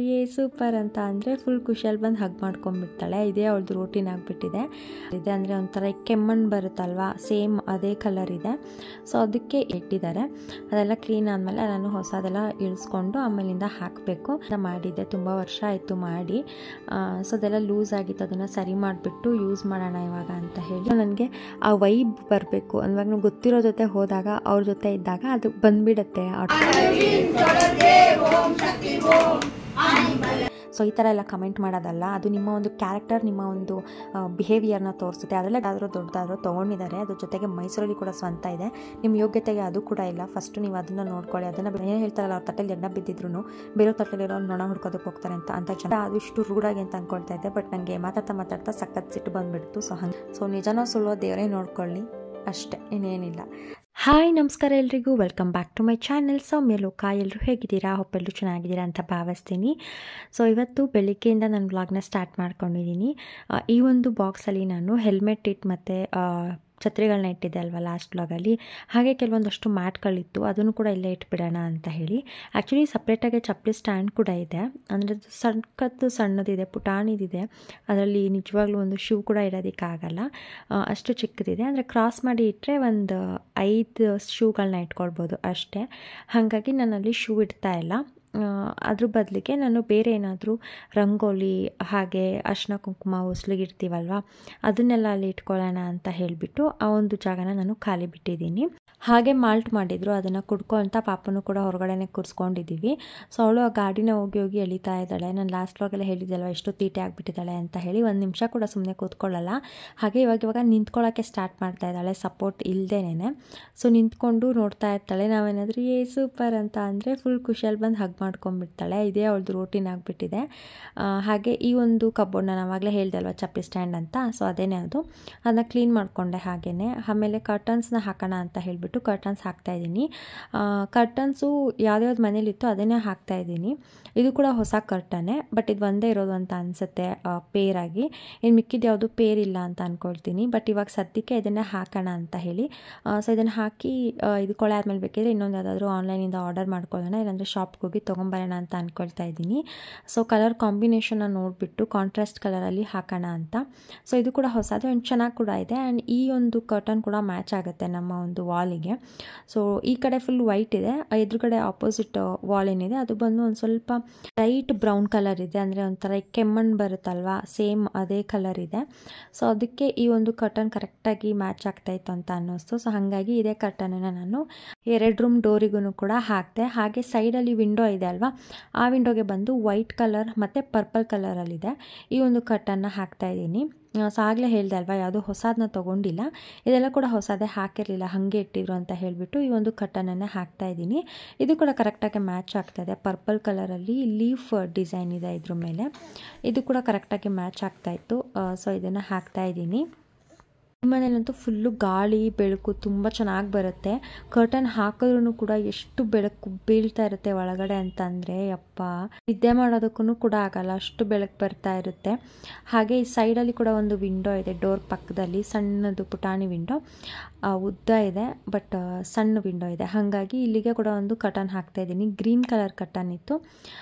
ಏ ಸೂಪರ್ ಅಂತ ಅಂದರೆ ಫುಲ್ ಖುಷಿಯಲ್ಲಿ ಬಂದು ಹಗ್ ಮಾಡ್ಕೊಂಡ್ಬಿಡ್ತಾಳೆ. ಇದೇ ಅವಳದು ರೂಟೀನ್ ಆಗಿಬಿಟ್ಟಿದೆ. ಇದೆ ಅಂದರೆ ಒಂಥರ ಕೆಮ್ಮಣ್ಣು ಬರುತ್ತಲ್ವ, ಸೇಮ್ ಅದೇ ಕಲರ್ ಇದೆ. ಸೊ ಅದಕ್ಕೆ ಇಟ್ಟಿದ್ದಾರೆ. ಅದೆಲ್ಲ ಕ್ಲೀನ್ ಆದಮೇಲೆ ನಾನು ಹೊಸದೆಲ್ಲ ಇಳಿಸ್ಕೊಂಡು ಆಮೇಲಿಂದ ಹಾಕಬೇಕು ಮಾಡಿದ್ದೆ. ತುಂಬ ವರ್ಷ ಆಯಿತು ಮಾಡಿ. ಸೊ ಅದೆಲ್ಲ ಲೂಸ್ ಆಗಿತ್ತು, ಅದನ್ನು ಸರಿ ಮಾಡಿಬಿಟ್ಟು ಯೂಸ್ ಮಾಡೋಣ ಇವಾಗ ಅಂತ ಹೇಳಿ. ನನಗೆ ಆ ವೈಬ್ ಬರಬೇಕು ಅಂದಾಗ ಗೊತ್ತಿರೋ ಜೊತೆ ಹೋದಾಗ ಅವ್ರ ಜೊತೆ ಇದ್ದಾಗ ಅದು ಬಂದುಬಿಡುತ್ತೆ. ಸೊ ಈ ಥರ ಎಲ್ಲ ಕಮೆಂಟ್ ಮಾಡೋದಲ್ಲ, ಅದು ನಿಮ್ಮ ಒಂದು ಕ್ಯಾರೆಕ್ಟರ್, ನಿಮ್ಮ ಒಂದು ಬಿಹೇವಿಯರ್ನ ತೋರಿಸುತ್ತೆ. ಅದೆಲ್ಲ ಯಾವ್ದಾದ್ರು ದೊಡ್ಡದಾದ್ರೂ ತೊಗೊಂಡಿದ್ದಾರೆ. ಅದ್ರ ಜೊತೆಗೆ ಮೈಸೂರಲ್ಲಿ ಕೂಡ ಸ್ವಂತ ಇದೆ. ನಿಮ್ಮ ಯೋಗ್ಯತೆಗೆ ಅದು ಕೂಡ ಇಲ್ಲ. ಫಸ್ಟು ನೀವು ಅದನ್ನು ನೋಡ್ಕೊಳ್ಳಿ. ಅದನ್ನು ಏನು ಹೇಳ್ತಾರಲ್ಲ, ಅವ್ರ ತಟ್ಟೆಲಿ ಎಣ್ಣ ಬಿದ್ದಿದ್ರು ಬೇರೆ ತಟ್ಟೆಲಿರೋ ನೊಣ ಹುಡ್ಕೋದಕ್ಕೆ ಹೋಗ್ತಾರೆ ಅಂತ ಜನ ಅದು ಇಷ್ಟು ರೂಢಾಗಿ ಅಂತ ಅಂದ್ಕೊಳ್ತಾ ಇದ್ದೆ. ಬಟ್ ನನಗೆ ಮಾತಾಡ್ತಾ ಸಖತ್ ಸಿಟ್ಟು ಬಂದುಬಿಡ್ತು. ಸೊ ನಿಜನೋ ಸುಳ್ಳೋ ದೇವರೇ ನೋಡ್ಕೊಳ್ಳಿ ಅಷ್ಟೇ, ಇನ್ನೇನಿಲ್ಲ. ಹಾಯ್ ನಮಸ್ಕಾರ ಎಲ್ರಿಗೂ, welcome back to my channel Saumya Loka. ಎಲ್ಲರೂ ಹೇಗಿದ್ದೀರಾ? ಎಲ್ಲರೂ ಚೆನ್ನಾಗಿದ್ದೀರಾ ಅಂತ ಭಾವಿಸ್ತೀನಿ. ಸೊ ಇವತ್ತು ಬೆಳಿಗ್ಗೆಯಿಂದ ನಾನು ವ್ಲಾಗ್ನ ಸ್ಟಾರ್ಟ್ ಮಾಡ್ಕೊಂಡಿದ್ದೀನಿ. ಈ ಒಂದು ಬಾಕ್ಸಲ್ಲಿ ನಾನು ಹೆಲ್ಮೆಟ್ ಇಟ್ಟು ಮತ್ತು ಛತ್ರಿಗಳನ್ನ ಇಟ್ಟಿದ್ದೆ ಅಲ್ವಾ ಲಾಸ್ಟ್ ವ್ಲಾಗಲ್ಲಿ. ಹಾಗೆ ಕೆಲವೊಂದಷ್ಟು ಮ್ಯಾಟ್ಗಳಿತ್ತು, ಅದನ್ನು ಕೂಡ ಇಲ್ಲೇ ಇಟ್ಬಿಡೋಣ ಅಂತ ಹೇಳಿ. ಆ್ಯಕ್ಚುಲಿ ಸಪ್ರೇಟಾಗಿ ಚಪ್ಪಲಿ ಸ್ಟ್ಯಾಂಡ್ ಕೂಡ ಇದೆ. ಅಂದರೆ ಸಣ್ಣದಿದೆ, ಪುಟಾಣಿದಿದೆ. ಅದರಲ್ಲಿ ನಿಜವಾಗ್ಲೂ ಒಂದು ಶೂ ಕೂಡ ಇಡೋದಕ್ಕಾಗಲ್ಲ, ಅಷ್ಟು ಚಿಕ್ಕದಿದೆ. ಅಂದರೆ ಕ್ರಾಸ್ ಮಾಡಿ ಇಟ್ಟರೆ ಒಂದು 5 ಶೂಗಳನ್ನ ಇಟ್ಕೊಳ್ಬೋದು ಅಷ್ಟೇ. ಹಾಗಾಗಿ ನಾನಲ್ಲಿ ಶೂ ಇಡ್ತಾ ಇಲ್ಲ. ಅದ್ರ ಬದಲಿಗೆ ನಾನು ಬೇರೆ ಏನಾದರೂ ರಂಗೋಲಿ ಹಾಗೆ ಅರಿಶಿನ ಕುಂಕುಮ ಹೊಸ್ಲಿಗೆ ಇಡ್ತೀವಲ್ವ, ಅದನ್ನೆಲ್ಲ ಅಲ್ಲಿ ಇಟ್ಕೊಳ್ಳೋಣ ಅಂತ ಹೇಳಿಬಿಟ್ಟು ಆ ಒಂದು ಜಾಗನ ನಾನು ಖಾಲಿ ಬಿಟ್ಟಿದ್ದೀನಿ. ಹಾಗೆ ಮಾಲ್ಟ್ ಮಾಡಿದ್ರು, ಅದನ್ನು ಕುಡ್ಕೊ ಅಂತ ಪಾಪನೂ ಕೂಡ ಹೊರಗಡೆನೆ ಕೂರಿಸ್ಕೊಂಡಿದ್ದೀವಿ. ಸೊ ಅವಳು ಆ ಗಾಡಿನ ಹೋಗಿ ಎಳಿತಾ ಇದ್ದಾಳೆ. ನಾನು ಲಾಸ್ಟ್ ವ್ಲಾಗಲ್ಲಿ ಹೇಳಿದ್ದಲ್ವ ಎಷ್ಟು ತೀಟೆ ಆಗಿಬಿಟ್ಟಿದ್ದಾಳೆ ಅಂತ ಹೇಳಿ. ಒಂದು ನಿಮಿಷ ಕೂಡ ಸುಮ್ಮನೆ ಕೂತ್ಕೊಳ್ಳಲ್ಲ. ಹಾಗೆ ಇವಾಗ ನಿಂತ್ಕೊಳ್ಳೋಕ್ಕೆ ಸ್ಟಾರ್ಟ್ ಮಾಡ್ತಾ ಇದ್ದಾಳೆ, ಸಪೋರ್ಟ್ ಇಲ್ಲದೇನೆ. ಸೊ ನಿಂತ್ಕೊಂಡು ನೋಡ್ತಾ ಇರ್ತಾಳೆ. ನಾವೇನಾದರೂ ಏ ಸೂಪರ್ ಅಂತ ಅಂದರೆ ಫುಲ್ ಖುಷಿಯಲ್ಲಿ ಬಂದು ಹಗ್ ಮಾಡ್ಕೊಂಡ್ಬಿಡ್ತಾಳೆ. ಇದೇ ಅವಳದು ರೂಟೀನ್ ಆಗಿಬಿಟ್ಟಿದೆ. ಹಾಗೆ ಈ ಒಂದು ಕಬೋರ್ಡ್ನ ನಾವಾಗಲೇ ಹೇಳ್ದೆ ಅಲ್ವಾ ಚಪ್ಪಲಿ ಸ್ಟ್ಯಾಂಡ್ ಅಂತ, ಸೊ ಅದೇನೇ ಅದು. ಅದನ್ನ ಕ್ಲೀನ್ ಮಾಡಿಕೊಂಡೆ. ಹಾಗೆಯೇ ಆಮೇಲೆ ಕರ್ಟನ್ಸ್ನ ಹಾಕೋಣ ಅಂತ ಹೇಳಿಬಿಟ್ಟು ಕರ್ಟನ್ಸ್ ಹಾಕ್ತಾಯಿದ್ದೀನಿ. ಕರ್ಟನ್ಸು ಯಾವ್ದ್ಯಾವ್ದು ಮನೇಲಿತ್ತು ಅದನ್ನೇ ಹಾಕ್ತಾಯಿದ್ದೀನಿ. ಇದು ಕೂಡ ಹೊಸ ಕರ್ಟನ್ನೇ, ಬಟ್ ಇದು ಒಂದೇ ಇರೋದು ಅಂತ ಅನಿಸುತ್ತೆ ಪೇರಾಗಿ. ಇನ್ನು ಮಿಕ್ಕಿದ್ದು ಯಾವುದು ಪೇರ್ ಇಲ್ಲ ಅಂತ ಅಂದ್ಕೊಳ್ತೀನಿ. ಬಟ್ ಇವಾಗ ಸದ್ಯಕ್ಕೆ ಇದನ್ನೇ ಹಾಕೋಣ ಅಂತ ಹೇಳಿ. ಸೊ ಇದನ್ನು ಹಾಕಿ ಇದು ಕೊಳೆ ಆದಮೇಲೆ ಬೇಕಿದ್ರೆ ಇನ್ನೊಂದು ಯಾವುದಾದ್ರೂ ಆನ್ಲೈನಿಂದ ಆರ್ಡರ್ ಮಾಡ್ಕೊಳ್ಳೋಣ, ಇಲ್ಲಾಂದರೆ ಶಾಪ್ಗೆ ಹೋಗಿ ತೊಗೊಂಬರೋಣ ಅಂತ ಅಂದ್ಕೊಳ್ತಾ ಇದ್ದೀನಿ. ಸೊ ಕಲರ್ ಕಾಂಬಿನೇಷನ್ನ ನೋಡಿಬಿಟ್ಟು ಕಾಂಟ್ರಾಸ್ಟ್ ಕಲರಲ್ಲಿ ಹಾಕೋಣ ಅಂತ. ಸೊ ಇದು ಕೂಡ ಹೊಸದು ಆ್ಯಂಡ್ ಚೆನ್ನಾಗಿ ಕೂಡ ಇದೆ. ಆ್ಯಂಡ್ ಈ ಒಂದು ಕರ್ಟನ್ ಕೂಡ ಮ್ಯಾಚ್ ಆಗುತ್ತೆ ನಮ್ಮ ಒಂದು ವಾಲಿಗೆ. ಸೊ ಈ ಕಡೆ ಫುಲ್ ವೈಟ್ ಇದೆ, ಎದುರುಗಡೆ ಆಪೋಸಿಟ್ ವಾಲ್ ಏನಿದೆ ಅದು ಬಂದು ಒಂದು ಸ್ವಲ್ಪ ಲೈಟ್ ಬ್ರೌನ್ ಕಲರ್ ಇದೆ. ಅಂದರೆ ಒಂಥರ ಕೆಮ್ಮಣ್ಣು ಬರುತ್ತಲ್ವಾ, ಸೇಮ್ ಅದೇ ಕಲರ್ ಇದೆ. ಸೊ ಅದಕ್ಕೆ ಈ ಒಂದು ಕರ್ಟನ್ ಕರೆಕ್ಟಾಗಿ ಮ್ಯಾಚ್ ಆಗ್ತಾಯಿತ್ತು ಅಂತ ಅನ್ನಿಸ್ತು. ಸೊ ಹಾಗಾಗಿ ಇದೇ ಕರ್ಟನನ್ನು ನಾನು 2 ರೂಮ್ ಡೋರಿಗೂ ಕೂಡ ಹಾಕಿದೆ. ಹಾಗೆ ಸೈಡಲ್ಲಿ ವಿಂಡೋ ಇದೆ ಅಲ್ವಾ, ಆ ವಿಂಡೋಗೆ ಬಂದು ವೈಟ್ ಕಲರ್ ಮತ್ತು ಪರ್ಪಲ್ ಕಲರಲ್ಲಿದೆ ಈ ಒಂದು ಕರ್ಟನ್ನ ಹಾಕ್ತಾಯಿದ್ದೀನಿ. ಸೊ ಆಗಲೇ ಹೇಳಿದೆ ಅಲ್ವಾ, ಯಾವುದೋ ಹೊಸದನ್ನ ತೊಗೊಂಡಿಲ್ಲ, ಇದೆಲ್ಲ ಕೂಡ ಹೊಸದೇ ಹಾಕಿರಲಿಲ್ಲ, ಹಾಗೆ ಇಟ್ಟಿದ್ರು ಅಂತ ಹೇಳಿಬಿಟ್ಟು ಈ ಒಂದು ಕರ್ಟನನ್ನು ಹಾಕ್ತಾಯಿದ್ದೀನಿ. ಇದು ಕೂಡ ಕರೆಕ್ಟಾಗಿ ಮ್ಯಾಚ್ ಆಗ್ತಾಯಿದೆ. ಪರ್ಪಲ್ ಕಲರಲ್ಲಿ ಲೀಫ್ ಡಿಸೈನ್ ಇದೆ ಇದ್ರ ಮೇಲೆ, ಇದು ಕೂಡ ಕರೆಕ್ಟಾಗಿ ಮ್ಯಾಚ್ ಆಗ್ತಾಯಿತ್ತು. ಸೊ ಇದನ್ನು ಹಾಕ್ತಾಯಿದ್ದೀನಿ. ಈ ಮನೇಲಂತೂ ಫುಲ್ಲು ಗಾಳಿ ಬೆಳಕು ತುಂಬ ಚೆನ್ನಾಗಿ ಬರುತ್ತೆ. ಕರ್ಟನ್ ಹಾಕಿದ್ರೂ ಕೂಡ ಎಷ್ಟು ಬೆಳಕು ಬೀಳ್ತಾ ಇರುತ್ತೆ ಒಳಗಡೆ ಅಂತಂದರೆ ಯಪ್ಪ, ನಿದ್ದೆ ಮಾಡೋದಕ್ಕೂ ಕೂಡ ಆಗಲ್ಲ, ಅಷ್ಟು ಬೆಳಕು ಬರ್ತಾ ಇರುತ್ತೆ. ಹಾಗೆ ಈ ಸೈಡಲ್ಲಿ ಕೂಡ ಒಂದು ವಿಂಡೋ ಇದೆ, ಡೋರ್ ಪಕ್ಕದಲ್ಲಿ ಸಣ್ಣದು ಪುಟಾಣಿ ವಿಂಡೋ, ಉದ್ದ ಇದೆ ಬಟ್ ಸಣ್ಣ ವಿಂಡೋ ಇದೆ. ಹಾಗಾಗಿ ಇಲ್ಲಿಗೆ ಕೂಡ ಒಂದು ಕರ್ಟನ್ ಹಾಕ್ತಾಯಿದ್ದೀನಿ. ಗ್ರೀನ್ ಕಲರ್ ಕರ್ಟನ್ ಇತ್ತು,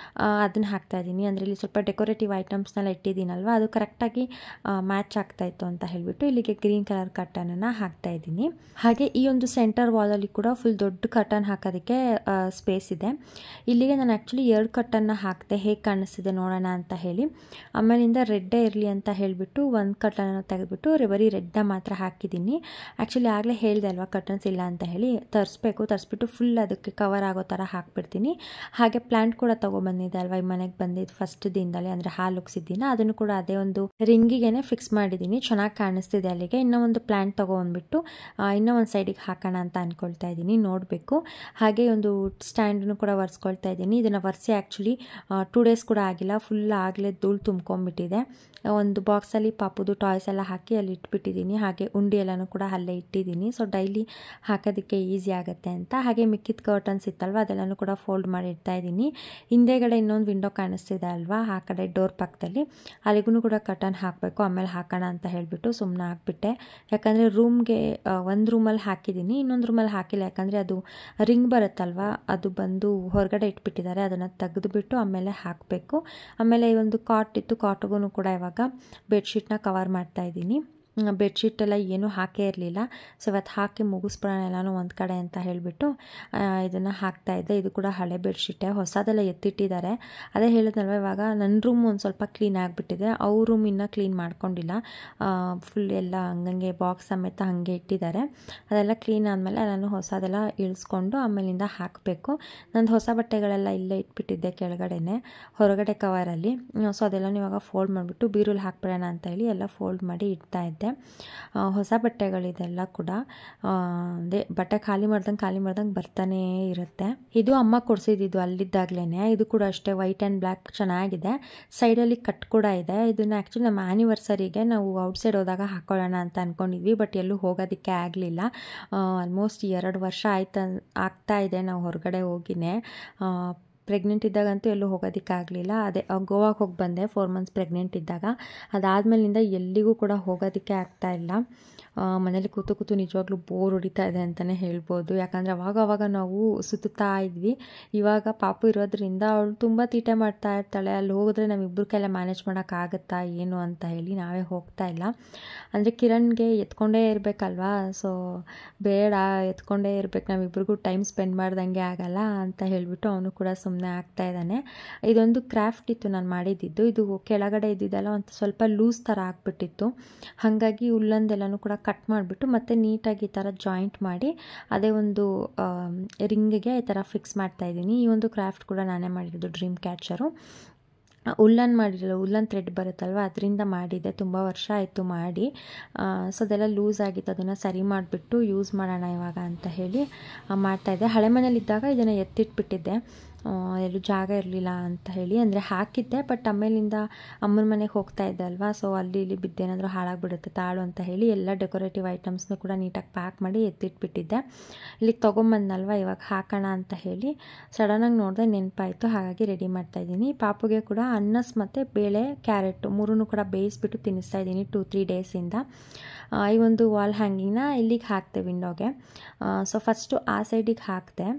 ಅದನ್ನು ಹಾಕ್ತಾಯಿದ್ದೀನಿ. ಅಂದರೆ ಇಲ್ಲಿ ಸ್ವಲ್ಪ ಡೆಕೋರೇಟಿವ್ ಐಟಮ್ಸ್ನೆಲ್ಲ ಇಟ್ಟಿದ್ದೀನಲ್ವ, ಅದು ಕರೆಕ್ಟಾಗಿ ಮ್ಯಾಚ್ ಆಗ್ತಾಯಿತ್ತು ಅಂತ ಹೇಳಿಬಿಟ್ಟು ಇಲ್ಲಿಗೆ ಗ್ರೀನ್ ಕಲರ್ ಕರ್ಟನನ್ನು ಹಾಕ್ತಾಯಿದ್ದೀನಿ. ಹಾಗೆ ಈ ಒಂದು ಸೆಂಟರ್ ವಾಲಲ್ಲಿ ಕೂಡ ಫುಲ್ ದೊಡ್ಡ ಕರ್ಟನ್ ಹಾಕೋದಕ್ಕೆ ಸ್ಪೇಸ್ ಇದೆ. ಇಲ್ಲಿಗೆ ನಾನು ಆ್ಯಕ್ಚುಲಿ 2 ಕರ್ಟನ್ನ ಹಾಕಿದೆ, ಹೇಗೆ ಕಾಣಿಸ್ತಿದೆ ನೋಡೋಣ ಅಂತ ಹೇಳಿ. ಆಮೇಲಿಂದ ರೆಡ್ಡೇ ಇರಲಿ ಅಂತ ಹೇಳಿಬಿಟ್ಟು ಒಂದು ಕರ್ಟನನ್ನು ತೆಗೆದುಬಿಟ್ಟು ಬರೀ ರೆಡ್ನ ಮಾತ್ರ ಹಾಕಿದ್ದೀನಿ. ಆ್ಯಕ್ಚುಲಿ ಆಗಲೇ ಹೇಳಿದೆ ಅಲ್ವಾ ಕರ್ಟನ್ಸ್ ಇಲ್ಲ ಅಂತ ಹೇಳಿ, ತರಿಸ್ಬಿಟ್ಟು ಫುಲ್ ಅದಕ್ಕೆ ಕವರ್ ಆಗೋ ಥರ ಹಾಕ್ಬಿಡ್ತೀನಿ. ಹಾಗೆ ಪ್ಲ್ಯಾಂಟ್ ಕೂಡ ತೊಗೊಬಂದಿದ್ದೆ ಅಲ್ವಾ ಈ ಮನೆಗೆ ಬಂದಿದ್ದು ಫಸ್ಟ್ ದಿನದಲ್ಲಿ, ಅಂದರೆ ಹಾಲು ಉಗ್ಸಿದ್ದಿನ, ಅದನ್ನು ಕೂಡ ಅದೇ ಒಂದು ರಿಂಗಿಗೆ ಫಿಕ್ಸ್ ಮಾಡಿದ್ದೀನಿ. ಚೆನ್ನಾಗಿ ಕಾಣಿಸ್ತಿದೆ ಅಲ್ಲಿಗೆ. ಇನ್ನೂ ಒಂದು ಪ್ಲ್ಯಾಂಟ್ ತೊಗೊಂಡ್ಬಿಟ್ಟು ಇನ್ನೂ ಒಂದು ಸೈಡಿಗೆ ಹಾಕೋಣ ಅಂತ ಅಂದ್ಕೊಳ್ತಾ ಇದ್ದೀನಿ, ನೋಡಬೇಕು. ಹಾಗೆ ಒಂದು ಸ್ಟ್ಯಾಂಡನ್ನು ಕೂಡ ಒರೆಸ್ಕೊಳ್ತಾ ಇದ್ದೀನಿ. ಇದನ್ನು ಒರೆಸಿ ಆ್ಯಕ್ಚುಲಿ 2 ಡೇಸ್ ಕೂಡ ಆಗಿಲ್ಲ, ಫುಲ್ ಆಗಲೇ ಧೂಳು ತುಂಬ್ಕೊಂಡ್ಬಿಟ್ಟಿದೆ. ಒಂದು ಬಾಕ್ಸಲ್ಲಿ ಪಾಪುದು ಟಾಯ್ಸ್ ಎಲ್ಲ ಹಾಕಿ ಅಲ್ಲಿ ಇಟ್ಬಿಟ್ಟಿದ್ದೀನಿ. ಹಾಗೆ ಉಂಡಿ ಎಲ್ಲನೂ ಕೂಡ ಅಲ್ಲೇ ಇಟ್ಟಿದ್ದೀನಿ. ಸೊ ಡೈಲಿ ಹಾಕೋದಕ್ಕೆ ಈಸಿ ಆಗುತ್ತೆ ಅಂತ. ಹಾಗೆ ಮಿಕ್ಕಿದ ಕರ್ಟನ್ಸ್ ಇತ್ತಲ್ವ ಅದೆಲ್ಲನೂ ಕೂಡ ಫೋಲ್ಡ್ ಮಾಡಿ ಇಡ್ತಾ ಇದ್ದೀನಿ. ಹಿಂದೆಗಡೆ ಇನ್ನೊಂದು ವಿಂಡೋ ಕಾಣಿಸ್ತಿದೆ ಅಲ್ವಾ, ಆ ಕಡೆ ಡೋರ್ ಪಕ್ಕದಲ್ಲಿ, ಅಲ್ಲಿಗೂ ಕೂಡ ಕರ್ಟನ್ ಹಾಕಬೇಕು, ಆಮೇಲೆ ಹಾಕೋಣ ಅಂತ ಹೇಳಿಬಿಟ್ಟು ಸುಮ್ಮನೆ ಹಾಕ್ಬಿಟ್ಟೆ. ಯಾಕಂದರೆ ರೂಮ್ಗೆ ಒಂದು ರೂಮಲ್ಲಿ ಹಾಕಿದ್ದೀನಿ, ಇನ್ನೊಂದು ರೂಮಲ್ಲಿ ಹಾಕಿಲ್ಲ. ಯಾಕಂದರೆ ಅದು ರಿಂಗ್ ಬರುತ್ತಲ್ವ, ಅದು ಬಂದು ಹೊರಗಡೆ ಇಟ್ಬಿಟ್ಟಿದ್ದಾರೆ. ಅದನ್ನು ತೆಗೆದುಬಿಟ್ಟು ಆಮೇಲೆ ಹಾಕಬೇಕು. ಆಮೇಲೆ ಈ ಒಂದು ಕಾಟ್ ಇತ್ತು, ಕಾಟ್ಗೂ ಕೂಡ ಇವಾಗ ಬೆಡ್ಶೀಟ್ನ ಕವರ್ ಮಾಡ್ತಾಯಿದ್ದೀನಿ. ಬೆಡ್ಶೀಟೆಲ್ಲ ಏನೂ ಹಾಕೇ ಇರಲಿಲ್ಲ. ಸೊ ಇವತ್ತು ಹಾಕಿ ಮುಗಿಸ್ಬಿಡೋಣ ಎಲ್ಲನೂ ಒಂದು ಕಡೆ ಅಂತ ಹೇಳಿಬಿಟ್ಟು ಇದನ್ನು ಹಾಕ್ತಾಯಿದ್ದೆ. ಇದು ಕೂಡ ಹಳೆ ಬೆಡ್ಶೀಟೇ, ಹೊಸದೆಲ್ಲ ಎತ್ತಿಟ್ಟಿದ್ದಾರೆ. ಅದೇ ಹೇಳಿದ್ನಲ್ವ, ಇವಾಗ ನನ್ನ ರೂಮ್ ಒಂದು ಸ್ವಲ್ಪ ಕ್ಲೀನ್ ಆಗಿಬಿಟ್ಟಿದೆ. ಅವ್ರ ರೂಮ್ ಇನ್ನೂ ಕ್ಲೀನ್ ಮಾಡ್ಕೊಂಡಿಲ್ಲ, ಫುಲ್ ಎಲ್ಲ ಹಂಗಂಗೆ ಬಾಕ್ಸ್ ಸಮೇತ ಹಾಗೆ ಇಟ್ಟಿದ್ದಾರೆ. ಅದೆಲ್ಲ ಕ್ಲೀನ್ ಆದಮೇಲೆ ನಾನು ಹೊಸದೆಲ್ಲ ಇಳಿಸ್ಕೊಂಡು ಆಮೇಲಿಂದ ಹಾಕಬೇಕು. ನಂದು ಹೊಸ ಬಟ್ಟೆಗಳೆಲ್ಲ ಇಲ್ಲೇ ಇಟ್ಬಿಟ್ಟಿದ್ದೆ ಕೆಳಗಡೆನೆ, ಹೊರಗಡೆ ಕವರಲ್ಲಿ. ಸೊ ಅದೆಲ್ಲ ಇವಾಗ ಫೋಲ್ಡ್ ಮಾಡಿಬಿಟ್ಟು ಬೀರಲ್ಲಿ ಹಾಕ್ಬಿಡೋಣ ಅಂತ ಹೇಳಿ ಎಲ್ಲ ಫೋಲ್ಡ್ ಮಾಡಿ ಇಡ್ತಾಯಿದ್ದೆ. ಹೊಸ ಬಟ್ಟೆಗಳಿದೆಲ್ಲ ಕೂಡ ಅದೇ ಬಟ್ಟೆ ಖಾಲಿ ಮಾಡ್ದಂಗೆ ಬರ್ತಾನೇ ಇರುತ್ತೆ. ಇದು ಅಮ್ಮ ಕೊಡಿಸಿದ್ದು ಅಲ್ಲಿದ್ದಾಗಲೇ. ಇದು ಕೂಡ ಅಷ್ಟೇ ವೈಟ್ ಆ್ಯಂಡ್ ಬ್ಲ್ಯಾಕ್ ಚೆನ್ನಾಗಿದೆ. ಸೈಡಲ್ಲಿ ಕಟ್ ಕೂಡ ಇದೆ. ಇದನ್ನು ಆ್ಯಕ್ಚುಲಿ ನಮ್ಮ ಆ್ಯನಿವರ್ಸರಿಗೆ ನಾವು ಔಟ್ಸೈಡ್ ಹೋದಾಗ ಹಾಕ್ಕೊಳ್ಳೋಣ ಅಂತ ಅಂದ್ಕೊಂಡಿದ್ವಿ, ಬಟ್ ಎಲ್ಲೂ ಹೋಗೋದಕ್ಕೆ ಆಗಲಿಲ್ಲ. ಆಲ್ಮೋಸ್ಟ್ 2 ವರ್ಷ ಆಗ್ತಾ ಇದೆ ನಾವು ಹೊರಗಡೆ ಹೋಗಿನೇ. ಪ್ರೆಗ್ನೆಂಟ್ ಇದ್ದಾಗಂತೂ ಎಲ್ಲೂ ಹೋಗೋದಕ್ಕಾಗಲಿಲ್ಲ. ಅದೇ ಗೋವಾಗೆ ಹೋಗಿ ಬಂದೆ 4 ಮಂತ್ಸ್ ಪ್ರೆಗ್ನೆಂಟ್ ಇದ್ದಾಗ. ಅದಾದಮೇಲಿಂದ ಎಲ್ಲಿಗೂ ಕೂಡ ಹೋಗೋದಕ್ಕೆ ಆಗ್ತಾಯಿಲ್ಲ. ಮನೇಲಿ ಕೂತು ನಿಜವಾಗ್ಲೂ ಬೋರ್ ಹೊಡಿತಾ ಇದೆ ಅಂತಲೇ ಹೇಳ್ಬೋದು. ಯಾಕಂದರೆ ಅವಾಗ ನಾವು ಸುತ್ತಾ ಇದ್ವಿ. ಇವಾಗ ಪಾಪು ಇರೋದ್ರಿಂದ ಅವಳು ತುಂಬ ತೀಟೆ ಮಾಡ್ತಾ ಇರ್ತಾಳೆ. ಅಲ್ಲಿ ಹೋಗಿದ್ರೆ ನಮ್ಮಿಬ್ಬರ ಕೈಲ ಮ್ಯಾನೇಜ್ ಮಾಡೋಕ್ಕಾಗತ್ತಾ ಏನು ಅಂತ ಹೇಳಿ ನಾವೇ ಹೋಗ್ತಾ ಇಲ್ಲ. ಅಂದರೆ ಕಿರಣ್ಗೆ ಎತ್ಕೊಂಡೇ ಇರಬೇಕಲ್ವಾ, ಸೊ ಬೇಡ ಎತ್ಕೊಂಡೇ ಇರಬೇಕು, ನಾವಿಬ್ರಿಗೂ ಟೈಮ್ ಸ್ಪೆಂಡ್ ಮಾಡ್ದಂಗೆ ಆಗಲ್ಲ ಅಂತ ಹೇಳಿಬಿಟ್ಟು ಅವನು ಕೂಡ ಸುಮ್ಮನೆ ಆಗ್ತಾ ಇದ್ದಾನೆ. ಇದೊಂದು ಕ್ರಾಫ್ಟ್ ಇತ್ತು ನಾನು ಮಾಡಿದ್ದು. ಇದು ಕೆಳಗಡೆ ಇದ್ದಿದ್ದೆಲ್ಲ ಒಂದು ಸ್ವಲ್ಪ ಲೂಸ್ ಥರ ಆಗಿಬಿಟ್ಟಿತ್ತು. ಹಾಗಾಗಿ ಉಲ್ಲಂದೆಲ್ಲನೂ ಕೂಡ ಕಟ್ ಮಾಡಿಬಿಟ್ಟು ಮತ್ತೆ ನೀಟಾಗಿ ಈ ಥರ ಜಾಯಿಂಟ್ ಮಾಡಿ ಅದೇ ಒಂದು ರಿಂಗಿಗೆ ಈ ಥರ ಫಿಕ್ಸ್ ಮಾಡ್ತಾಯಿದ್ದೀನಿ. ಈ ಒಂದು ಕ್ರಾಫ್ಟ್ ಕೂಡ ನಾನೇ ಮಾಡಿರೋದು, ಡ್ರೀಮ್ ಕ್ಯಾಚರು. ಉಲ್ಲನ್ ಮಾಡಿರಲ್ಲ, ಉಲ್ಲನ್ ಥ್ರೆಡ್ ಬರುತ್ತಲ್ವ, ಅದರಿಂದ ಮಾಡಿದ್ದೆ. ತುಂಬ ವರ್ಷ ಆಯಿತು ಮಾಡಿ. ಸೊ ಅದೆಲ್ಲ ಲೂಸ್ ಆಗಿತ್ತು, ಅದನ್ನು ಸರಿ ಮಾಡಿಬಿಟ್ಟು ಯೂಸ್ ಮಾಡೋಣ ಇವಾಗ ಅಂತ ಹೇಳಿ ಮಾಡ್ತಾಯಿದ್ದೆ. ಹಳೆ ಮನೇಲಿದ್ದಾಗ ಇದನ್ನು ಎತ್ತಿಟ್ಬಿಟ್ಟಿದ್ದೆ, ಎಲ್ಲೂ ಜಾಗ ಇರಲಿಲ್ಲ ಅಂತ ಹೇಳಿ. ಅಂದರೆ ಹಾಕಿದ್ದೆ, ಬಟ್ ಆಮೇಲಿಂದ ಅಮ್ಮನ ಮನೆಗೆ ಹೋಗ್ತಾ ಇದ್ದೆ ಅಲ್ವಾ, ಸೊ ಅಲ್ಲಿ ಇಲ್ಲಿ ಬಿದ್ದೇನಾದರೂ ಹಾಳಾಗಿಬಿಡುತ್ತೆ ತಾಳು ಅಂತ ಹೇಳಿ ಎಲ್ಲ ಡೆಕೋರೇಟಿವ್ ಐಟಮ್ಸ್ನೂ ಕೂಡ ನೀಟಾಗಿ ಪ್ಯಾಕ್ ಮಾಡಿ ಎತ್ತಿಟ್ಬಿಟ್ಟಿದ್ದೆ. ಇಲ್ಲಿಗೆ ತೊಗೊಂಬಂದಲ್ವ, ಇವಾಗ ಹಾಕೋಣ ಅಂತ ಹೇಳಿ ಸಡನ್ನಾಗಿ ನೋಡಿದೆ, ನೆನಪಾಯಿತು. ಹಾಗಾಗಿ ರೆಡಿ ಮಾಡ್ತಾಯಿದ್ದೀನಿ. ಪಾಪುಗೆ ಕೂಡ ಅನ್ನಸ್ ಮತ್ತು ಬೇಳೆ ಕ್ಯಾರೆಟು 3 ಕೂಡ ಬೇಯಿಸ್ಬಿಟ್ಟು ತಿನ್ನಿಸ್ತಾ ಇದ್ದೀನಿ 2-3 ಡೇಸಿಂದ. ಈ ಒಂದು ವಾಲ್ ಹ್ಯಾಂಗಿಂಗ್ನ ಇಲ್ಲಿಗೆ ಹಾಕ್ತೆ ವಿಂಡೋಗೆ. ಸೊ ಫಸ್ಟು ಆ ಸೈಡಿಗೆ ಹಾಕಿದೆ,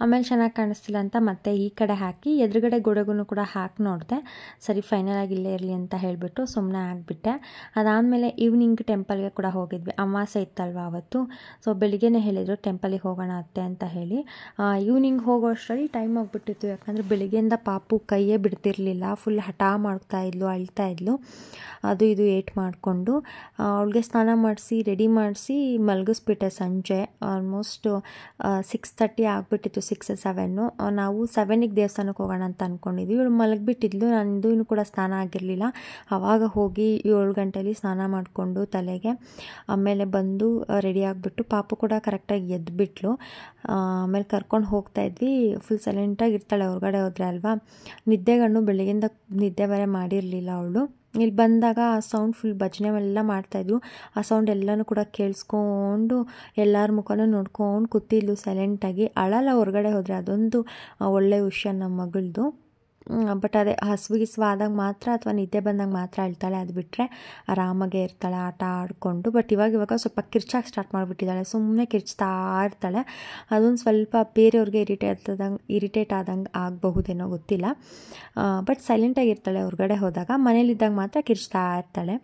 ಆಮೇಲೆ ಚೆನ್ನಾಗಿ ಕಾಣಿಸ್ತಿಲ್ಲ ಅಂತ ಮತ್ತೆ ಈ ಕಡೆ ಹಾಕಿ ಎದುರುಗಡೆ ಗೋಡೆಗೂ ಕೂಡ ಹಾಕಿ ನೋಡಿದೆ. ಸರಿ ಫೈನಲಾಗಿ ಇಲ್ಲೇ ಇರಲಿ ಅಂತ ಹೇಳಿಬಿಟ್ಟು ಸುಮ್ಮನೆ ಆಗಿಬಿಟ್ಟೆ. ಅದಾದಮೇಲೆ ಈವ್ನಿಂಗ್ ಟೆಂಪಲ್ಗೆ ಕೂಡ ಹೋಗಿದ್ವಿ, ಅಮಾವಾಸ್ಯೆ ಇತ್ತಲ್ವ ಅವತ್ತು. ಸೊ ಬೆಳಿಗ್ಗೆನೇ ಹೇಳಿದರು ಟೆಂಪಲಿಗೆ ಹೋಗೋಣ ಅತ್ತೆ ಅಂತ ಹೇಳಿ. ಈವ್ನಿಂಗ್ ಹೋಗೋ ಅಷ್ಟರಲ್ಲಿ ಟೈಮ್ ಆಗಿಬಿಟ್ಟಿತ್ತು. ಯಾಕಂದರೆ ಬೆಳಿಗ್ಗೆಯಿಂದ ಪಾಪು ಕೈಯೇ ಬಿಡ್ತಿರ್ಲಿಲ್ಲ, ಫುಲ್ ಹಠ ಮಾಡ್ತಾಯಿದ್ಲು, ಅಳ್ತಾಯಿದ್ಲು. ಅದು ಇದು ಏಟ್ ಮಾಡಿಕೊಂಡು ಅವಳಿಗೆ ಸ್ನಾನ ಮಾಡಿಸಿ ರೆಡಿ ಮಾಡಿಸಿ ಮಲಗಿಸ್ಬಿಟ್ಟೆ. ಸಂಜೆ ಆಲ್ಮೋಸ್ಟ್ 6:30 ಆಗಿಬಿಟ್ಟಿತ್ತು, 6-7. ನಾವು 7ಗೆ ದೇವಸ್ಥಾನಕ್ಕೆ ಹೋಗೋಣ ಅಂತ ಅಂದ್ಕೊಂಡಿದ್ವಿ. ಇವಳು ಮಲಗಿಬಿಟ್ಟಿದ್ಲು, ನಂದು ಇನ್ನೂ ಕೂಡ ಸ್ನಾನ ಆಗಿರಲಿಲ್ಲ. ಆವಾಗ ಹೋಗಿ 7 ಗಂಟೆಲಿ ಸ್ನಾನ ಮಾಡಿಕೊಂಡು ತಲೆಗೆ ಆಮೇಲೆ ಬಂದು ರೆಡಿ ಆಗಿಬಿಟ್ಟು ಪಾಪು ಕೂಡ ಕರೆಕ್ಟಾಗಿ ಎದ್ದುಬಿಟ್ಲು. ಆಮೇಲೆ ಕರ್ಕೊಂಡು ಹೋಗ್ತಾಯಿದ್ವಿ. ಫುಲ್ ಸೈಲೆಂಟಾಗಿ ಇರ್ತಾಳೆ ಹೊರಗಡೆ ಹೋದರೆ ಅಲ್ವಾ. ನಿದ್ದೆಗಣ್ಣು ಬೆಳಗ್ಗಿಂದ ನಿದ್ದೆ ಬೇರೆ ಮಾಡಿರಲಿಲ್ಲ ಅವಳು. ಇಲ್ಲಿ ಬಂದಾಗ ಆ ಸೌಂಡ್ ಫುಲ್ ಭಜನೆ ಎಲ್ಲ ಮಾಡ್ತಾಯಿದ್ರು. ಆ ಸೌಂಡ್ ಎಲ್ಲನೂ ಕೂಡ ಕೇಳಿಸ್ಕೊಂಡು ಎಲ್ಲರ ಮುಖನೂ ನೋಡ್ಕೊಂಡು ಕೂತಿದ್ಲು ಸೈಲೆಂಟಾಗಿ. ಅಳಲ್ಲ ಹೊರಗಡೆ ಹೋದರೆ, ಅದೊಂದು ಒಳ್ಳೆಯ ವಿಷಯ ನಮ್ಮ ಮಗಳದು. ಬಟ್ ಅದೇ ಹಸುವಿಗಿಸುವ ಆದಾಗ ಮಾತ್ರ ಅಥವಾ ನಿದ್ದೆ ಬಂದಾಗ ಮಾತ್ರ ಅಳ್ತಾಳೆ, ಅದು ಬಿಟ್ಟರೆ ಆರಾಮಾಗೇ ಇರ್ತಾಳೆ ಆಟ ಆಡಿಕೊಂಡು. ಬಟ್ ಇವಾಗ ಸ್ವಲ್ಪ ಕಿರ್ಚಾಗಿ ಸ್ಟಾರ್ಟ್ ಮಾಡಿಬಿಟ್ಟಿದ್ದಾಳೆ, ಸುಮ್ಮನೆ ಕಿರ್ಚ್ತಾ ಇರ್ತಾಳೆ. ಅದೊಂದು ಸ್ವಲ್ಪ ಬೇರೆಯವ್ರಿಗೆ ಇರಿಟೇಟ್ ಆದಂಗೆ ಆಗಬಹುದೇನೋ ಗೊತ್ತಿಲ್ಲ. ಬಟ್ ಸೈಲೆಂಟಾಗಿರ್ತಾಳೆ ಹೊರಗಡೆ ಹೋದಾಗ, ಮನೇಲಿದ್ದಾಗ ಮಾತ್ರ ಕಿರ್ಚ್ತಾ ಇರ್ತಾಳೆ.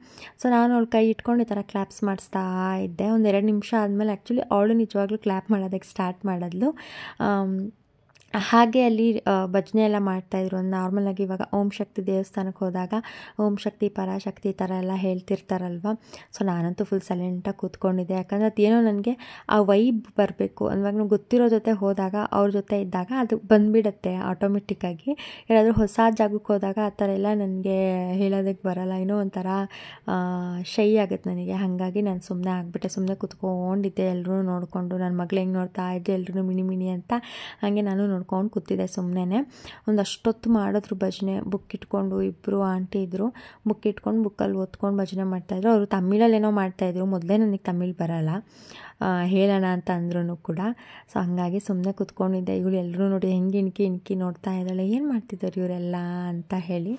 ಸೊ ನಾನು ಅವಳು ಕೈ ಇಟ್ಕೊಂಡು ಈ ಥರ ಕ್ಲ್ಯಾಪ್ಸ್ ಮಾಡಿಸ್ತಾ ಇದ್ದೆ. ಒಂದು 2 ನಿಮಿಷ ಆದಮೇಲೆ ಆ್ಯಕ್ಚುಲಿ ಅವಳು ನಿಜವಾಗ್ಲೂ ಕ್ಲ್ಯಾಪ್ ಮಾಡೋದಕ್ಕೆ ಸ್ಟಾರ್ಟ್ ಮಾಡಿದ್ಲು. ಹಾಗೆ ಅಲ್ಲಿ ಭಜನೆ ಎಲ್ಲ ಮಾಡ್ತಾಯಿದ್ರು. ನಾರ್ಮಲಾಗಿ ಇವಾಗ ಓಂ ಶಕ್ತಿ ದೇವಸ್ಥಾನಕ್ಕೆ ಹೋದಾಗ ಓಂ ಶಕ್ತಿ ಪರಾಶಕ್ತಿ ಈ ಥರ ಎಲ್ಲ ಹೇಳ್ತಿರ್ತಾರಲ್ವ. ಸೊ ನಾನಂತೂ ಫುಲ್ ಸೈಲೆಂಟಾಗಿ ಕೂತ್ಕೊಂಡಿದ್ದೆ. ಯಾಕಂದರೆ ಅದೇನೋ ನನಗೆ ಆ ವೈಬ್ ಬರಬೇಕು. ಇವಾಗ ಗೊತ್ತಿರೋ ಜೊತೆ ಹೋದಾಗ, ಅವ್ರ ಜೊತೆ ಇದ್ದಾಗ ಅದು ಬಂದುಬಿಡುತ್ತೆ ಆಟೋಮೆಟಿಕ್ಕಾಗಿ. ಯಾರಾದರೂ ಹೊಸ ಜಾಗಕ್ಕೆ ಹೋದಾಗ ಆ ಥರ ಎಲ್ಲ ನನಗೆ ಹೇಳೋದಕ್ಕೆ ಬರೋಲ್ಲ, ಏನೋ ಒಂಥರ ಶೈ ಆಗುತ್ತೆ ನನಗೆ. ಹಾಗಾಗಿ ನಾನು ಸುಮ್ಮನೆ ಆಗಿಬಿಟ್ಟೆ, ಸುಮ್ಮನೆ ಕೂತ್ಕೊಂಡಿದ್ದೆ. ಎಲ್ಲರೂ ನೋಡಿಕೊಂಡು ನನ್ನ ಮಗಳು ಹೆಂಗೆ ನೋಡ್ತಾ ಇದ್ದೆ, ಎಲ್ಲರೂ ಮಿನಿ ಅಂತ ಹಾಗೆ ನಾನು ನೋಡ್ಕೊಂಡು ಕೂತಿದ್ದೆ ಸುಮ್ಮನೆ. ಒಂದು ಅಷ್ಟೊತ್ತು ಮಾಡಿದ್ರು ಭಜನೆ. ಬುಕ್ ಇಟ್ಕೊಂಡು ಇಬ್ಬರು ಆಂಟಿ ಇದ್ದರು, ಬುಕ್ ಇಟ್ಕೊಂಡು ಬುಕ್ಕಲ್ಲಿ ಓದ್ಕೊಂಡು ಭಜನೆ ಮಾಡ್ತಾಯಿದ್ರು. ಅವರು ತಮಿಳಲ್ಲೇನೋ ಮಾಡ್ತಾಯಿದ್ರು. ಮೊದಲೇ ನನಗೆ ತಮಿಳ್ ಬರೋಲ್ಲ, ಹೇಳೋಣ ಅಂತ ಅಂದ್ರೂ ಕೂಡ. ಸೊ ಹಾಗಾಗಿ ಸುಮ್ಮನೆ ಕೂತ್ಕೊಂಡಿದ್ದೆ. ಇವಳು ಎಲ್ಲರೂ ನೋಡಿ ಹೆಂಗೆ ಇಣಕಿ ನೋಡ್ತಾ ಇದ್ದಾಳೆ, ಏನು ಮಾಡ್ತಿದ್ದಾರೆ ಇವರೆಲ್ಲ ಅಂತ ಹೇಳಿ.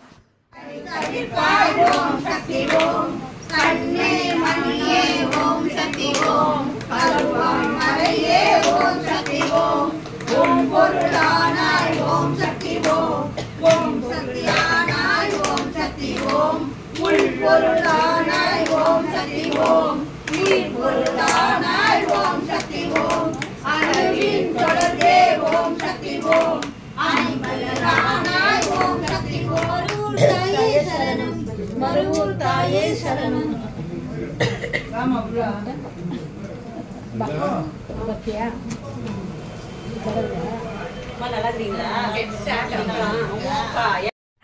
கண்ணே மணியே ஓம் சக்தி ஓம் கருவாய் மலையே ஓம் சக்தி ஓம் ஓம் பொருளானாய் ஓம் சக்தி ஓம் ஓம் சக்தியானாய் ஓம் சக்தி ஓம் உள் பொருளானாய் ஓம் சக்தி ஓம் உயிர் பொருளானாய் ஓம் சக்தி ஓம் அணுவின் தொடர்பே ஓம் சக்தி ஓம் அணிமலரானாய் ஓம் சக்தி ஓம் மருவூர் தாயே சரணம் மருவூர் தாயே சரணம்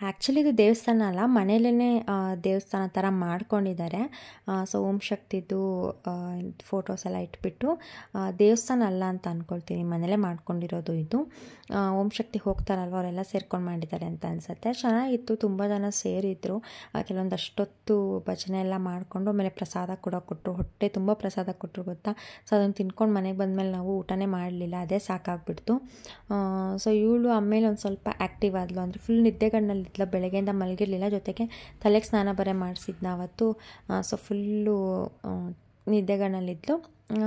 ಆ್ಯಕ್ಚುಲಿ ಇದು ದೇವಸ್ಥಾನ ಅಲ್ಲ, ಮನೇಲೇ ದೇವಸ್ಥಾನ ಥರ ಮಾಡ್ಕೊಂಡಿದ್ದಾರೆ. ಸೊ ಓಂ ಶಕ್ತಿದು ಫೋಟೋಸ್ ಎಲ್ಲ ಇಟ್ಬಿಟ್ಟು ದೇವಸ್ಥಾನ ಅಲ್ಲ ಅಂತ ಅಂದ್ಕೊಳ್ತೀನಿ, ಮನೇಲೇ ಮಾಡ್ಕೊಂಡಿರೋದು ಇದು. ಓಂ ಶಕ್ತಿ ಹೋಗ್ತಾರಲ್ವ ಅವರೆಲ್ಲ ಸೇರ್ಕೊಂಡು ಮಾಡಿದ್ದಾರೆ ಅಂತ ಅನಿಸುತ್ತೆ. ಚೆನ್ನಾಗಿತ್ತು, ತುಂಬ ಜನ ಸೇರಿದ್ರು. ಕೆಲವೊಂದು ಅಷ್ಟೊತ್ತು ಭಜನೆ ಎಲ್ಲ ಮಾಡಿಕೊಂಡು ಆಮೇಲೆ ಪ್ರಸಾದ ಕೂಡ ಕೊಟ್ಟರು. ಹೊಟ್ಟೆ ತುಂಬ ಪ್ರಸಾದ ಕೊಟ್ಟರು ಗೊತ್ತಾ. ಸೊ ಅದನ್ನು ತಿನ್ಕೊಂಡು ಮನೆಗೆ ಬಂದಮೇಲೆ ನಾವು ಊಟನೇ ಮಾಡಲಿಲ್ಲ, ಅದೇ ಸಾಕಾಗ್ಬಿಡ್ತು. ಸೊ ಇವಳು ಆಮೇಲೆ ಒಂದು ಸ್ವಲ್ಪ ಆ್ಯಕ್ಟಿವ್ ಆದಳು, ಅಂದರೆ ಫುಲ್ ನಿದ್ದೆಗಣ್ಣಲ್ಲಿದ್ಲು. ಬೆಳಗ್ಗೆಯಿಂದ ಮಲಗಿರಲಿಲ್ಲ, ಜೊತೆಗೆ ತಲೆಗೆ ಸ್ನಾನ ಬರೆ ಮಾಡಿಸಿದ್ನ ಅವತ್ತು. ಸೊ ಫುಲ್ಲು ನಿದ್ದೆಗಣ್ಣಲ್ಲಿದ್ಲು.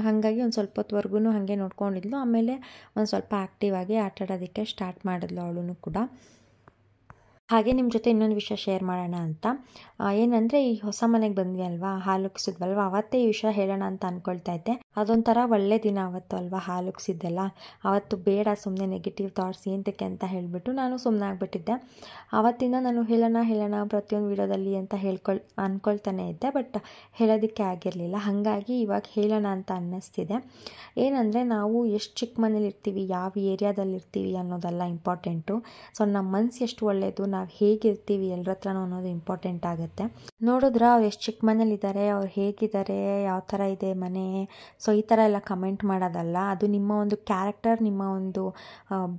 ಹಾಗಾಗಿ ಒಂದು ಸ್ವಲ್ಪ ಹೊತ್ತುವರೆಗೂ ಹಾಗೆ ನೋಡ್ಕೊಂಡಿದ್ಲು. ಆಮೇಲೆ ಒಂದು ಸ್ವಲ್ಪ ಆ್ಯಕ್ಟಿವ್ ಆಗಿ ಆಟ ಆಡೋದಕ್ಕೆ ಸ್ಟಾರ್ಟ್ ಮಾಡಿದ್ಲು ಅವಳು ಕೂಡ. ಹಾಗೆ ನಿಮ್ಮ ಜೊತೆ ಇನ್ನೊಂದು ವಿಷಯ ಶೇರ್ ಮಾಡೋಣ ಅಂತ, ಏನಂದರೆ ಈ ಹೊಸ ಮನೆಗೆ ಬಂದ್ವಿ ಅಲ್ವಾ, ಹಾಲುಕ್ಸಿದ್ವಲ್ವ, ಅವತ್ತೇ ಈ ವಿಷಯ ಹೇಳೋಣ ಅಂತ ಅಂದ್ಕೊಳ್ತಾ ಇದ್ದೆ. ಅದೊಂಥರ ಒಳ್ಳೆ ದಿನ ಅವತ್ತು ಅಲ್ವಾ, ಹಾಲುಕ್ಸಿದ್ದೆಲ್ಲ. ಅವತ್ತು ಬೇಡ ಸುಮ್ಮನೆ ನೆಗೆಟಿವ್ ಥಾಟ್ಸ್ ಏನಕ್ಕೆ ಅಂತ ಹೇಳಿಬಿಟ್ಟು ನಾನು ಸುಮ್ಮನೆ ಆಗಿಬಿಟ್ಟಿದ್ದೆ. ಆವತ್ತಿಂದ ನಾನು ಹೇಳೋಣ ಪ್ರತಿಯೊಂದು ವಿಡಿಯೋದಲ್ಲಿ ಅಂತ ಅಂದ್ಕೊಳ್ತಾನೆ ಇದ್ದೆ, ಬಟ್ ಹೇಳೋದಕ್ಕೆ ಆಗಿರಲಿಲ್ಲ. ಹಾಗಾಗಿ ಇವಾಗ ಹೇಳೋಣ ಅಂತ ಅನ್ನಿಸ್ತಿದೆ. ಏನಂದರೆ ನಾವು ಎಷ್ಟು ಚಿಕ್ಕ ಮನೇಲಿ ಇರ್ತೀವಿ, ಯಾವ ಏರಿಯಾದಲ್ಲಿರ್ತೀವಿ ಅನ್ನೋದೆಲ್ಲ ಇಂಪಾರ್ಟೆಂಟು. ಸೊ ನಮ್ಮ ಮನಸ್ಸು ಎಷ್ಟು ಒಳ್ಳೆಯದು, ನಾವು ಹೇಗಿರ್ತೀವಿ ಎಲ್ಲರ ಹತ್ರನೂ ಅನ್ನೋದು ಇಂಪಾರ್ಟೆಂಟ್ ಆಗುತ್ತೆ. ನೋಡಿದ್ರೆ ಅವ್ರು ಎಷ್ಟು ಚಿಕ್ಕ ಮನೇಲಿದ್ದಾರೆ, ಅವ್ರು ಹೇಗಿದ್ದಾರೆ, ಯಾವ ಥರ ಇದೆ ಮನೆ, ಸೊ ಈ ಥರ ಎಲ್ಲ ಕಮೆಂಟ್ ಮಾಡೋದಲ್ಲ. ಅದು ನಿಮ್ಮ ಒಂದು ಕ್ಯಾರೆಕ್ಟರ್, ನಿಮ್ಮ ಒಂದು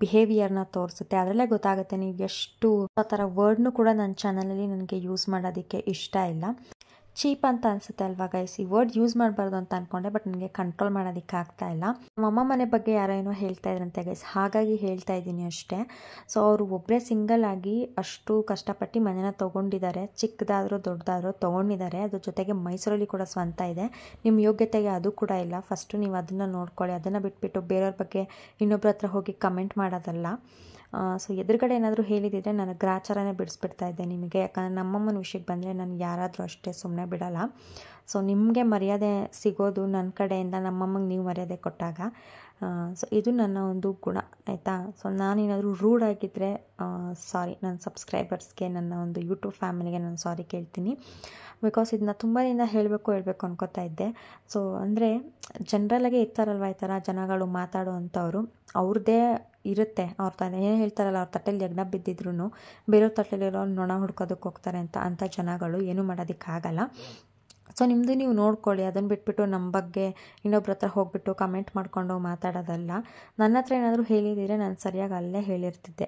ಬಿಹೇವಿಯರ್ನ ತೋರಿಸುತ್ತೆ. ಅದರಲ್ಲೇ ಗೊತ್ತಾಗುತ್ತೆ ನೀವು ಎಷ್ಟು. ಆ ಥರ ವರ್ಡ್ನು ಕೂಡ ನನ್ನ ಚಾನಲಲ್ಲಿ ನನಗೆ ಯೂಸ್ ಮಾಡೋದಕ್ಕೆ ಇಷ್ಟ ಇಲ್ಲ. ಚೀಪ್ ಅಂತ ಅನಿಸುತ್ತೆ ಅಲ್ವಾ ಗೈಸ್, ಈ ವರ್ಡ್ ಯೂಸ್ ಮಾಡಬಾರ್ದು ಅಂತ ಅಂದ್ಕೊಂಡೆ, ಬಟ್ ನನಗೆ ಕಂಟ್ರೋಲ್ ಮಾಡೋದಕ್ಕೆ ಆಗ್ತಾ ಇಲ್ಲ. ನಮ್ಮಮ್ಮ ಮನೆ ಬಗ್ಗೆ ಯಾರೋ ಏನೋ ಹೇಳ್ತಾ ಇದ್ರಂತೆ ಗೈಸ್, ಹಾಗಾಗಿ ಹೇಳ್ತಾ ಇದ್ದೀನಿ ಅಷ್ಟೇ. ಸೊ ಅವರು ಒಬ್ಬರೇ ಸಿಂಗಲ್ ಆಗಿ ಅಷ್ಟು ಕಷ್ಟಪಟ್ಟು ಮನೇನ ತೊಗೊಂಡಿದ್ದಾರೆ, ಚಿಕ್ಕದಾದರೂ ದೊಡ್ಡದಾದರೂ ತೊಗೊಂಡಿದ್ದಾರೆ. ಅದ್ರ ಜೊತೆಗೆ ಮೈಸೂರಲ್ಲಿ ಕೂಡ ಸ್ವಂತ ಇದೆ. ನಿಮ್ಮ ಯೋಗ್ಯತೆಗೆ ಅದು ಕೂಡ ಇಲ್ಲ. ಫಸ್ಟು ನೀವು ಅದನ್ನು ನೋಡ್ಕೊಳ್ಳಿ, ಅದನ್ನು ಬಿಟ್ಬಿಟ್ಟು ಬೇರೆಯವ್ರ ಬಗ್ಗೆ ಇನ್ನೊಬ್ಬರ ಹತ್ರ ಹೋಗಿ ಕಮೆಂಟ್ ಮಾಡೋದಲ್ಲ. ಸೊ ಎದುರುಗಡೆ ಏನಾದರೂ ಹೇಳಿದಿದ್ರೆ ನಾನು ಗ್ರಾಚಾರನೇ ಬಿಡಿಸ್ಬಿಡ್ತಾ ಇದ್ದೆ ನಿಮಗೆ. ಯಾಕಂದರೆ ನಮ್ಮಮ್ಮನ ವಿಷಯಕ್ಕೆ ಬಂದರೆ ನಾನು ಯಾರಾದರೂ ಅಷ್ಟೇ ಸುಮ್ಮನೆ ಬಿಡೋಲ್ಲ. ಸೊ ನಿಮಗೆ ಮರ್ಯಾದೆ ಸಿಗೋದು ನನ್ನ ಕಡೆಯಿಂದ, ನಮ್ಮಮ್ಮಗೆ ನೀವು ಮರ್ಯಾದೆ ಕೊಟ್ಟಾಗ. ಸೊ ಇದು ನನ್ನ ಒಂದು ಗುಣ, ಆಯಿತಾ. ಸೊ ನಾನೇನಾದರೂ ರೂಡ್ ಆಗಿದ್ದರೆ ಸಾರಿ, ನನ್ನ ಸಬ್ಸ್ಕ್ರೈಬರ್ಸ್ಗೆ, ನನ್ನ ಒಂದು ಯೂಟ್ಯೂಬ್ ಫ್ಯಾಮಿಲಿಗೆ ನಾನು ಸಾರಿ ಕೇಳ್ತೀನಿ. ಬಿಕಾಸ್ ಇದನ್ನ ತುಂಬ ದಿನ ಹೇಳಬೇಕು ಅನ್ಕೋತಾ ಇದ್ದೆ. ಸೊ ಅಂದರೆ ಜನರಲ್ಲಾಗೆ ಇರ್ತಾರಲ್ವ ಈ ಥರ ಜನಗಳು ಮಾತಾಡೋ ಅಂಥವ್ರು, ಅವ್ರದ್ದೇ ಇರುತ್ತೆ. ಅವ್ರ ಏನು ಹೇಳ್ತಾರಲ್ಲ, ಅವ್ರ ತಟ್ಟೆಲಿ ಯಜ್ಞ ಬಿದ್ದಿದ್ರು ಬೇರೆಯವ್ರ ತಟ್ಟೆಲಿರೋ ನೊಣ ಹುಡ್ಕೋದಕ್ಕೆ ಹೋಗ್ತಾರೆ ಅಂಥ ಜನಗಳು, ಏನೂ ಮಾಡೋದಕ್ಕಾಗಲ್ಲ. ಸೊ ನಿಮ್ಮದು ನೀವು ನೋಡ್ಕೊಳ್ಳಿ, ಅದನ್ನು ಬಿಟ್ಬಿಟ್ಟು ನಮ್ಮ ಬಗ್ಗೆ ಇನ್ನೊಬ್ರ ಹತ್ರ ಹೋಗ್ಬಿಟ್ಟು ಕಮೆಂಟ್ ಮಾಡ್ಕೊಂಡು ಮಾತಾಡೋದಲ್ಲ. ನನ್ನ ಹತ್ರ ಏನಾದರೂ ಹೇಳಿದಿದ್ರೆ ನಾನು ಸರಿಯಾಗಿ ಅಲ್ಲೇ ಹೇಳಿರ್ತಿದ್ದೆ.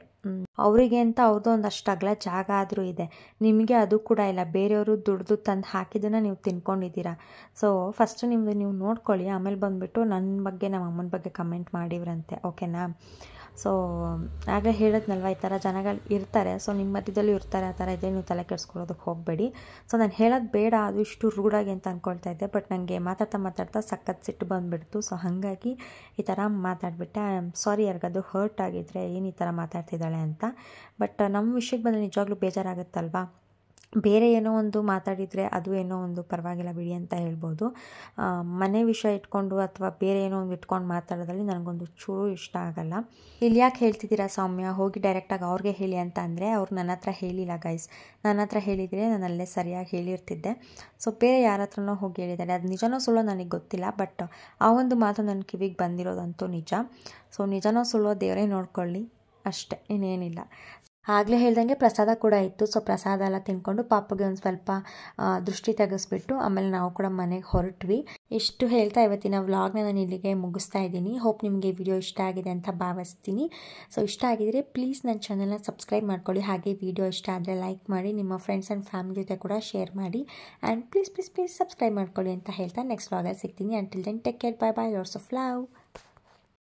ಅವರಿಗೆ ಅಂತ ಅವ್ರದ್ದು ಒಂದಷ್ಟು ಅಗಲ ಜಾಗ ಆದರೂ ಇದೆ, ನಿಮಗೆ ಅದು ಕೂಡ ಇಲ್ಲ. ಬೇರೆಯವರು ದುಡ್ದು ತಂದು ಹಾಕಿದ್ದನ್ನು ನೀವು ತಿನ್ಕೊಂಡಿದ್ದೀರಾ. ಸೊ ಫಸ್ಟು ನಿಮ್ಮದು ನೀವು ನೋಡ್ಕೊಳ್ಳಿ, ಆಮೇಲೆ ಬಂದುಬಿಟ್ಟು ನನ್ನ ಬಗ್ಗೆ, ನಮ್ಮ ಅಮ್ಮನ ಬಗ್ಗೆ ಕಮೆಂಟ್ ಮಾಡಿವ್ರಂತೆ, ಓಕೆನಾ. ಸೊ ಆಗಲೇ ಹೇಳಿದ್ನಲ್ವ, ಈ ಥರ ಜನಗಳು ಇರ್ತಾರೆ. ಸೊ ನಿಮ್ಮ ಮಧ್ಯದಲ್ಲೂ ಇರ್ತಾರೆ, ಆ ಥರ ಇದೆ, ನೀವು ತಲೆ ಕೆಡಿಸ್ಕೊಳ್ಳೋದಕ್ಕೆ ಹೋಗಬೇಡಿ. ಸೊ ನಾನು ಹೇಳೋದು ಬೇಡ, ಅದು ಇಷ್ಟು ರೂಢಾಗಿ ಅಂತ ಅಂದ್ಕೊಳ್ತಾ ಇದ್ದೆ, ಬಟ್ ನನಗೆ ಮಾತಾಡ್ತಾ ಸಖತ್ ಸಿಟ್ಟು ಬಂದುಬಿಡ್ತು. ಸೊ ಹಾಗಾಗಿ ಈ ಥರ ಮಾತಾಡ್ಬಿಟ್ಟೆ. ಐ ಆಮ್ ಸಾರಿ ಯಾರಿಗಾದ್ರೂ ಹರ್ಟ್ ಆಗಿದ್ದರೆ, ಏನು ಈ ಥರ ಮಾತಾಡ್ತಿದ್ದಾಳೆ ಅಂತ. ಬಟ್ ನಮ್ಮ ವಿಷಯಕ್ಕೆ ಬಂದರೆ ನಿಜವಾಗ್ಲೂ ಬೇಜಾರಾಗುತ್ತಲ್ವಾ. ಬೇರೆ ಏನೋ ಒಂದು ಮಾತಾಡಿದರೆ ಅದು ಏನೋ ಒಂದು ಪರವಾಗಿಲ್ಲ ಬಿಡಿ ಅಂತ ಹೇಳ್ಬೋದು. ಮನೆ ವಿಷಯ ಇಟ್ಕೊಂಡು ಅಥವಾ ಬೇರೆ ಏನೋ ಒಂದು ಇಟ್ಕೊಂಡು ಮಾತಾಡೋದ್ರಲ್ಲಿ ನನಗೊಂದು ಚೂರು ಇಷ್ಟ ಆಗಲ್ಲ. ಇಲ್ಲಿ ಯಾಕೆ ಹೇಳ್ತಿದ್ದೀರಾ ಸೌಮ್ಯ, ಹೋಗಿ ಡೈರೆಕ್ಟಾಗಿ ಅವ್ರಿಗೆ ಹೇಳಿ ಅಂತ ಅಂದರೆ, ಅವ್ರು ನನ್ನ ಹತ್ರ ಹೇಳಿಲ್ಲ ಗೈಸ್. ನನ್ನ ಹತ್ರ ಹೇಳಿದರೆ ನಾನು ಅಲ್ಲೇ ಸರಿಯಾಗಿ ಹೇಳಿರ್ತಿದ್ದೆ. ಸೊ ಬೇರೆ ಯಾರ ಹತ್ರನೋ ಹೋಗಿ ಹೇಳಿದ್ದಾರೆ, ಅದು ನಿಜನೋ ಸುಳ್ಳೋ ನನಗೆ ಗೊತ್ತಿಲ್ಲ, ಬಟ್ ಆ ಒಂದು ಮಾತು ನನ್ನ ಕಿವಿಗೆ ಬಂದಿರೋದಂತೂ ನಿಜ. ಸೊ ನಿಜನೋ ಸುಳ್ಳೋ ದೇವರೇ ನೋಡ್ಕೊಳ್ಳಿ ಅಷ್ಟೇ, ಇನ್ನೇನಿಲ್ಲ. ಆಗಲೇ ಹೇಳ್ದಂಗೆ ಪ್ರಸಾದ ಕೂಡ ಇತ್ತು. ಸೊ ಪ್ರಸಾದ ಎಲ್ಲ ತಿನ್ಕೊಂಡು ಪಾಪಗೆ ಒಂದು ಸ್ವಲ್ಪ ದೃಷ್ಟಿ ತೆಗೆಸ್ಬಿಟ್ಟು ಆಮೇಲೆ ನಾವು ಕೂಡ ಮನೆಗೆ ಹೊರಟ್ವಿ. ಇಷ್ಟು ಹೇಳ್ತಾ ಇವತ್ತಿನ ವ್ಲಾಗ್ನ ನಾನು ಇಲ್ಲಿಗೆ ಮುಗಿಸ್ತಾ ಇದ್ದೀನಿ. ಹೋಪ್ ನಿಮಗೆ ವಿಡಿಯೋ ಇಷ್ಟ ಆಗಿದೆ ಅಂತ ಭಾವಿಸ್ತೀನಿ. ಸೊ ಇಷ್ಟ ಆಗಿದರೆ ಪ್ಲೀಸ್ ನನ್ನ ಚಾನಲ್ನ ಸಬ್ಸ್ಕ್ರೈಬ್ ಮಾಡ್ಕೊಳ್ಳಿ. ಹಾಗೆ ವಿಡಿಯೋ ಇಷ್ಟ ಆದರೆ ಲೈಕ್ ಮಾಡಿ, ನಿಮ್ಮ ಫ್ರೆಂಡ್ಸ್ ಆ್ಯಂಡ್ ಫ್ಯಾಮಿಲಿ ಜೊತೆ ಕೂಡ ಶೇರ್ ಮಾಡಿ. ಆ್ಯಂಡ್ ಪ್ಲೀಸ್ ಸಬ್ಸ್ಕ್ರೈಬ್ ಮಾಡ್ಕೊಳ್ಳಿ ಅಂತ ಹೇಳ್ತಾ ನೆಕ್ಸ್ಟ್ ವ್ಲಾಗಲ್ಲಿ ಸಿಗ್ತೀನಿ. Until then take care, bye bye, lots of love.